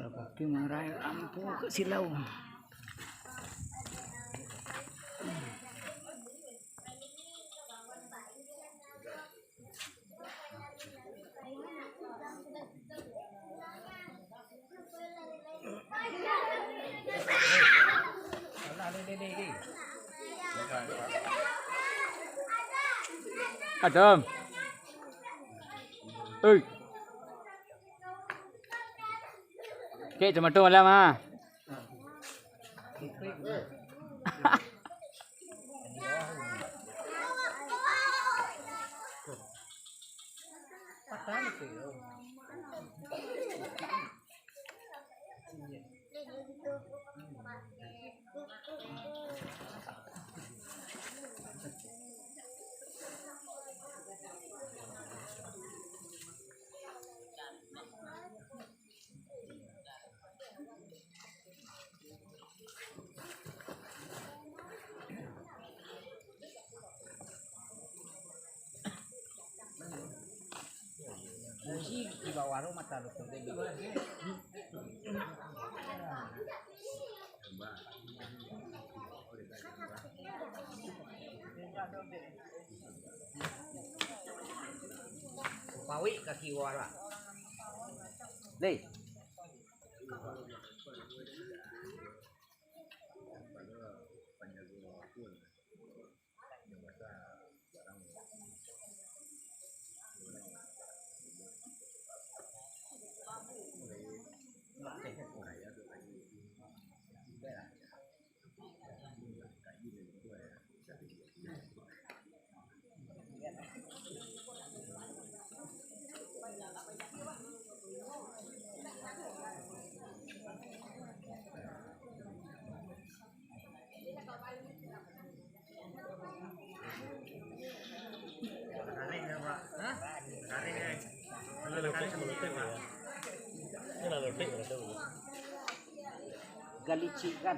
Pakai marahin ampuh ke silau. Adam. Oke, cuma tuh malam ah. Di bawah rumah taruh Pawi kaki wara. Deh. Galici kan.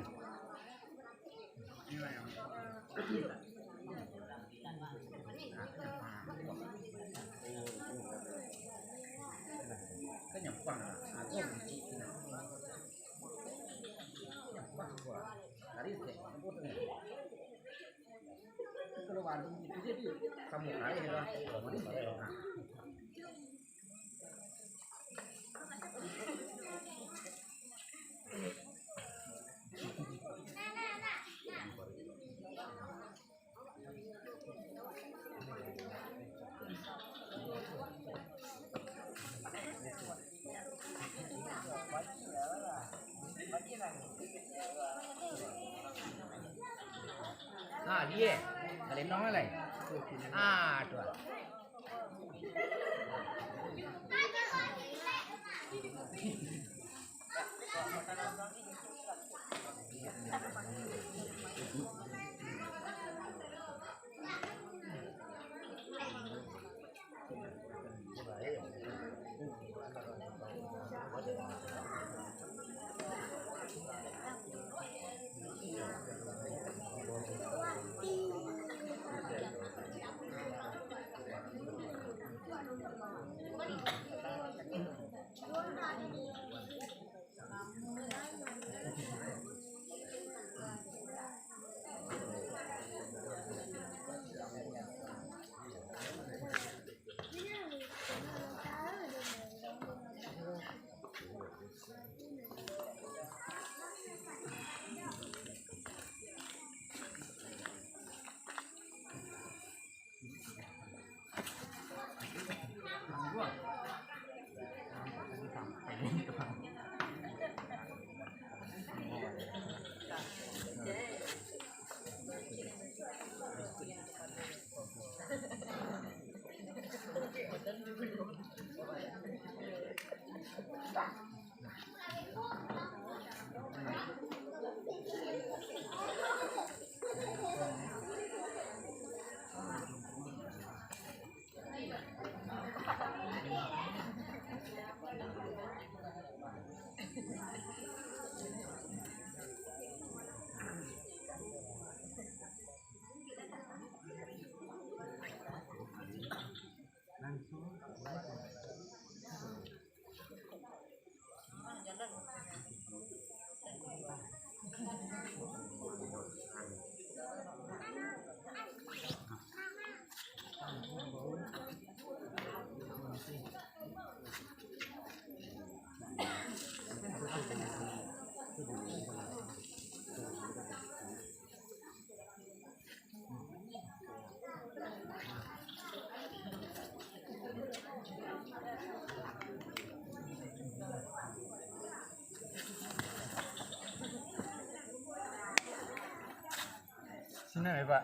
Kenyapang aku galici. Hari ini kalau Bandung itu jadi kamu hari lah. Ah dia, kalian nong lagi. Ah tuh. Sini ya Pak.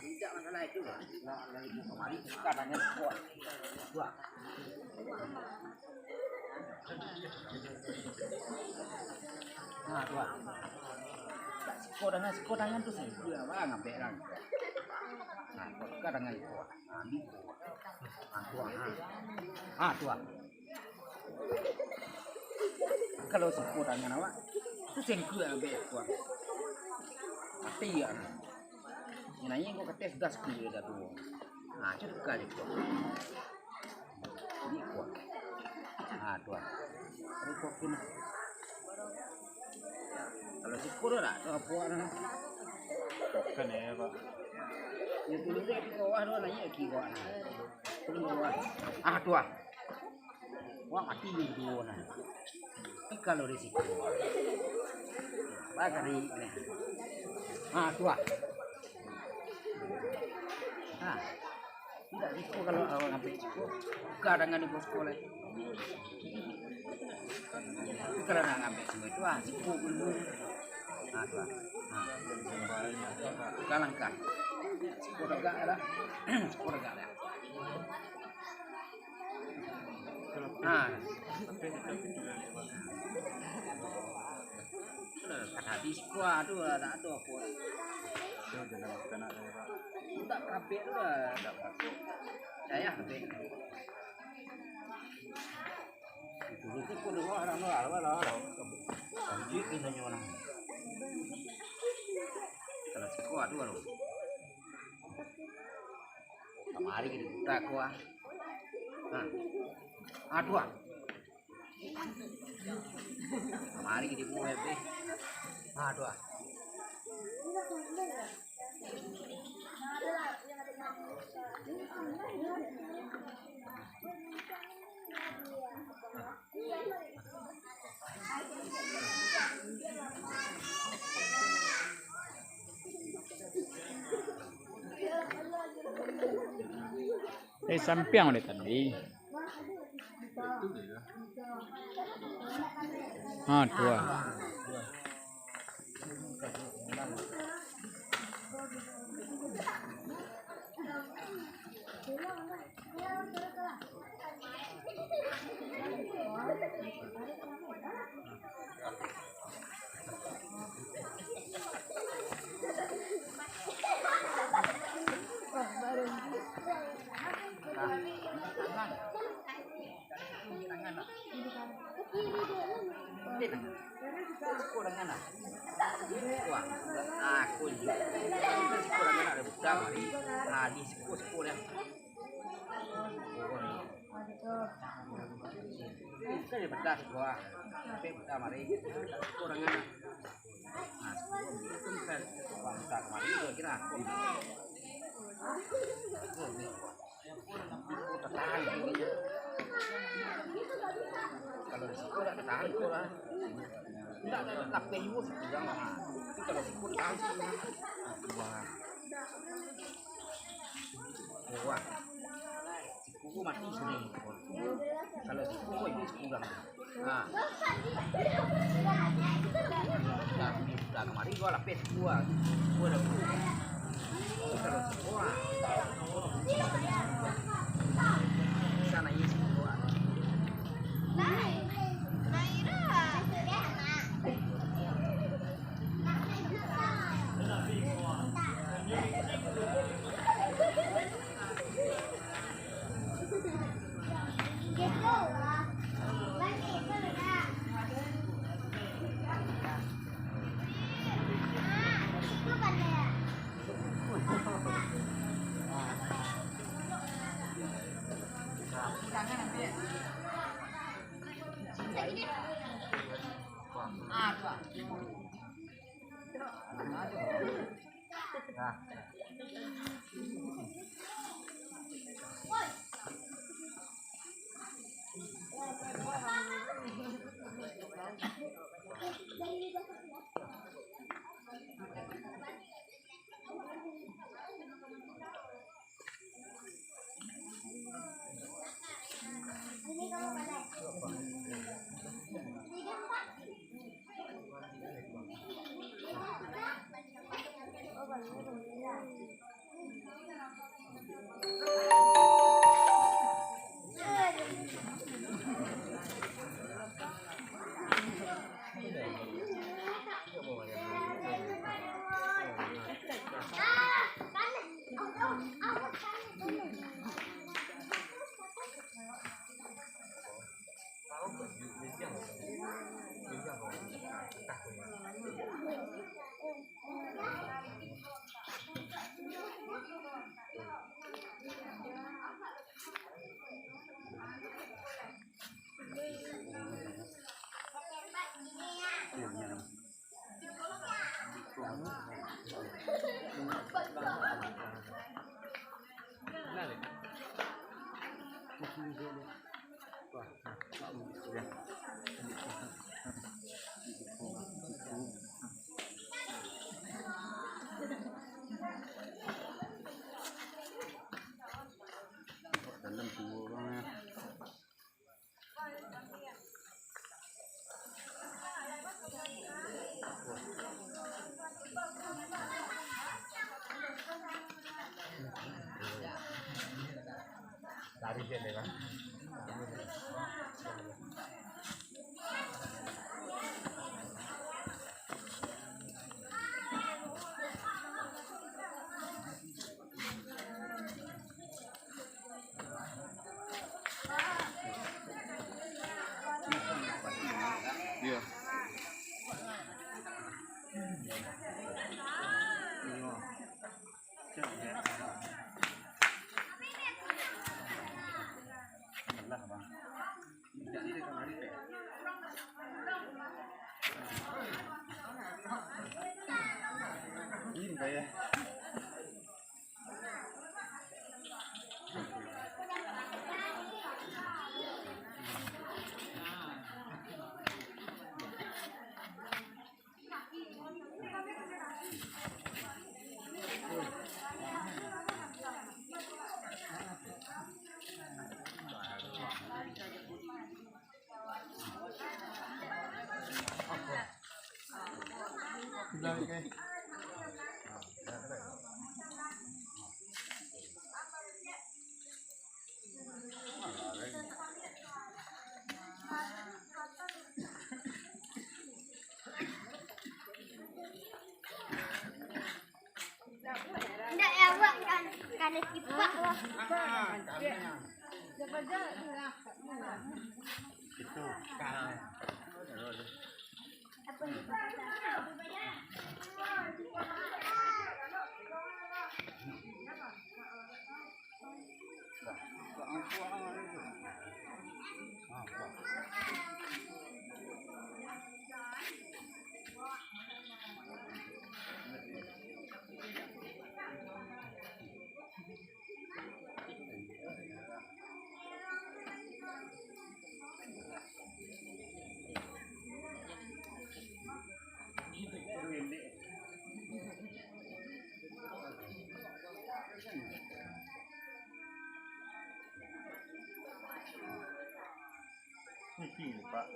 Tidak masalah itu lah. Kemarin kadangnya kuat. Dua. Nah, dua. Kodangan tu sih. Dua bang ngambil orang. Nah, kadangnya kuat. Ambil. Dua. Dua. Kalau kodangan awak, tu sengku ambil kuat. Mati ya. Nanya kau kata sudah sekali dah tu. Nah, itu kali kuat. Ini kuat. Dua. Ini kuat pun. Kalau syukur tak, tu apa orang? Kan ya Pak. Yang dulu tu di bawah tu nanya kiri bawah. Di bawah. Dua. Wah mati ni dua nah. Ini kalau risiko. Bagari ni. Dua. Tidak risiko kalau awak ambil risiko. Kadang di bos sekolah. Tapi kalau nak ambil semua itu risiko dulu. Dua. Kalangkan. Risiko agak ada. Risiko agak ada. Kata di sekolah tu ada apa? Tak kabeh tu lah. Saya kabeh. Itu tu pun orang lah. Anjir ini nyonya. Kalau sekolah tu loh. Kemari kita buka kuah. Dua. Kemari kita buat deh. Dua. Sampiang ulit tadi. Dua. Saya bedah sebuah, tapi bedah mari kurangan. Itu kan bangsa kemarin itu kira. Tertahan ini. Kalau risiko tak tahan itu lah. Tidak ada lapis juga sekurang lah. Tapi kalau risiko tahan sih lah. Wah. Wah. Risiko mati sering. Kalau risiko ini sekurang. Nah. Dah kemarin gua lapis gua dah puluh. Kalau risiko sana ini semua. Dalam semua orang. Dari dia lewat. Iya. Ini kayak Tidak ya, Wak, kan kipak lah. itu sekarang. Apa itu? Pak.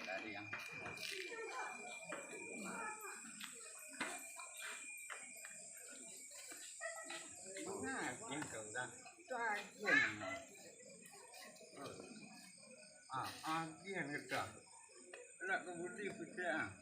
Dari yang nah, ini kau dah. Agen kita. Nak kebudi kita.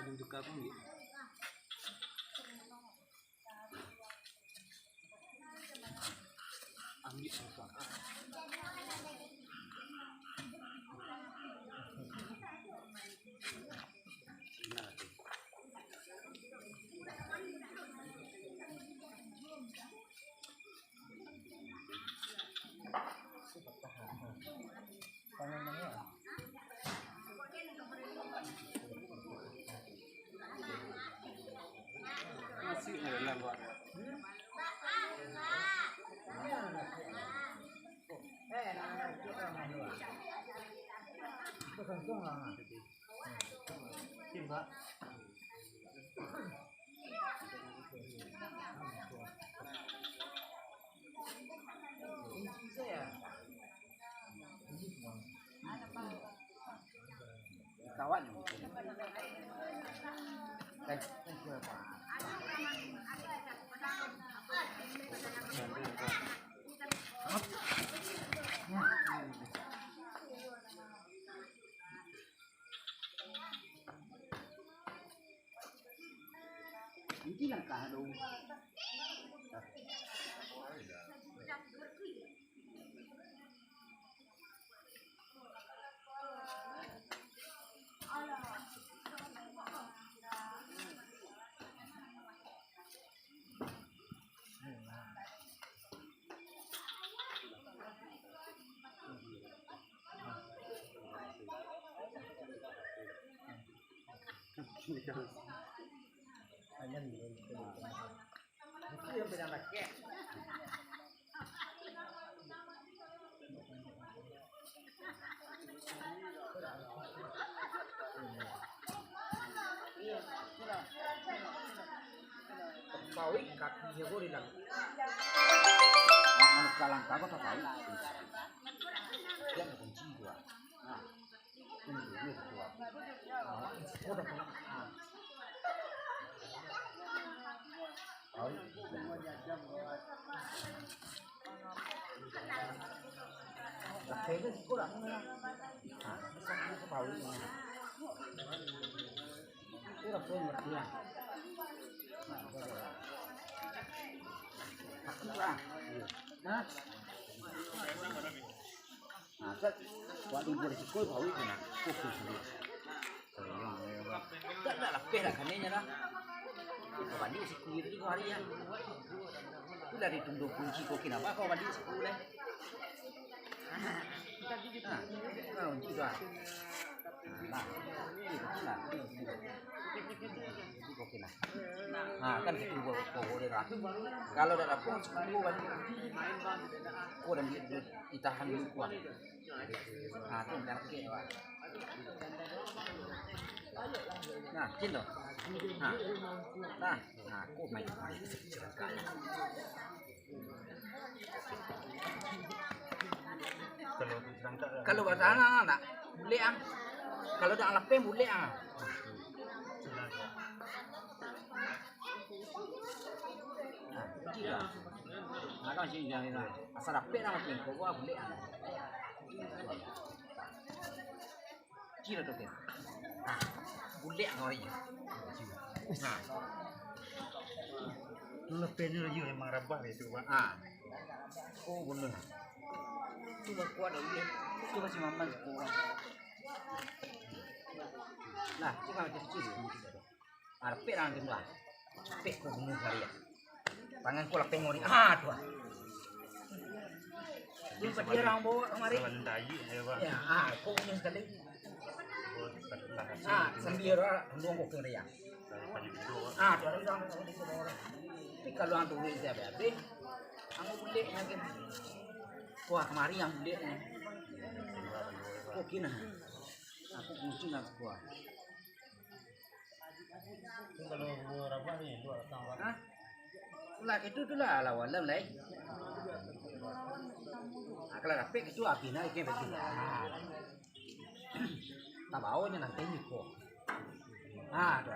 Untuk apa nih? Ambil susah. Masih ada lambat. Kawan. Ini yang kahadung. Kawin kakinya gue bilang. Anu kalang kago tak tahu. Dia kunci gua. Nah. Ini gua. Udah thế cái cô đã cái bảo đi cái là quên một tiền đó rất quá đi vừa chỉ coi bảo đi nè cô cứ xử lý rất là phê là khả năng đó các bạn đi sẽ quy đi qua đi cứ là đi tung đồ cùng chỉ có khi nào bác các bạn đi sẽ quy đấy rồi chị rồi kan kita bawa dia lah. Kalau dah dapat sepuluh kan, kau dah ditahan dulu kuat. Tu yang kek. Nah, cint loh. Kau main cerita. Kalau bahasa anak, boleh ang. Kalau dah lapem boleh ang. Đó là chuyện gì rồi? Sao đặc biệt là chuyện của vợ bụng lệ chi là được tiền? Bụng lệ rồi gì? Lu pengen lagi memang rabah itu, Pak. Oh benar. Coba kuat lagi. Coba si Maman sekolah. Nah, coba kita cuci. Ada perang gitu lah. Pek kau bunuh kalian. Tangan ko lapeng ngori. Tuh. Yung pati orang bawa kemari. Ya, ko yung sekali. Sambil ndong ko kena ya. Tuh orang. Tapi kalau antu ni saya babe. Ang bulik lagi. Ko kemari yang bulik ni. Ko kina. Aku kunci nak ko. Kalau rabah ni dua tahun. Lah itu tu lah lawan lem lagi. Kalau dapat itu api nak ikan betul. Tak bawa je nanti ni kok. Tu.